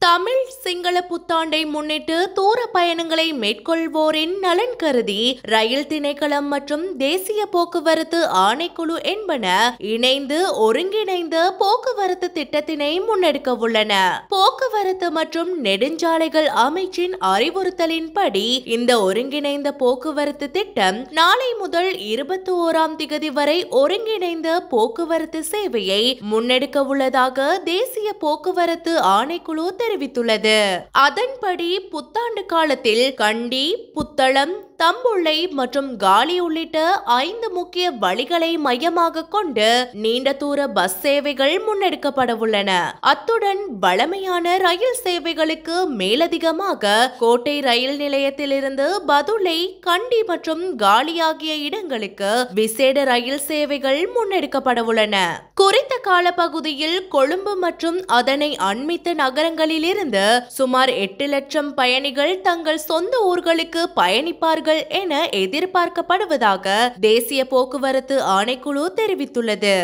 தமிழ் சிங்கள புத்தாண்டை முன்னிட்டு தூர பயணங்களை மேற்கொள்வோரின் நலன் கருதி ரயில் திணைக்களம் மற்றும் தேசிய போக்குவரத்து ஆணைக்குழு என்பன இணைந்து ஒருங்கிணைந்த போக்குவரத்து திட்டத்தினை முன்னெடுக்க உள்ளன. போக்குவரத்து மற்றும் நெடுஞ்சாலைகள் அமைச்சின் அறிவுறுத்தலின்படி இந்த ஒருங்கிணைந்த போக்குவரத்து திட்டம் நாளை முதல் 21ஆம் திகதி வரை ஒருங்கிணைந்த போக்குவரத்து சேவையை முன்னெடுக்க உள்ளதாக தேசிய போக்குவரத்து ஆணைக்குழு தெரிவித்துள்ளது. அதன்படி புத்தாண்டு காலத்தில் கண்டி, புத்தளம், தம்புள்ளை மற்றும் காலி உள்ளிட்ட 5 முக்கிய வழிகளை மையமாக கொண்டு நீண்ட தூர பஸ் சேவைகள் முன்னெடுக்கப்பட உள்ளன. அத்துடன் வழமையான ரயில் சேவைகளுக்கு மேலதிகமாக கோட்டை ரயில் நிலையத்திலிருந்து பதுளை, கண்டி மற்றும் காலி ஆகிய இடங்களுக்கு விசேட ரயில் சேவைகள் முன்னெடுக்கப்பட உள்ளன. குறித்த காலப்பகுதியில் கொழும்பு மற்றும் அதனை அண்மித்த நகரங்களில் இருந்து சுமார் 8 லட்சம் பயணிகள் தங்கள் சொந்த ஊர்களுக்கு பயணிப்பார்கள் என எதிர்பார்க்கப்படுவதாக தேசிய போக்குவரத்து ஆணைக்குழு தெரிவித்துள்ளது.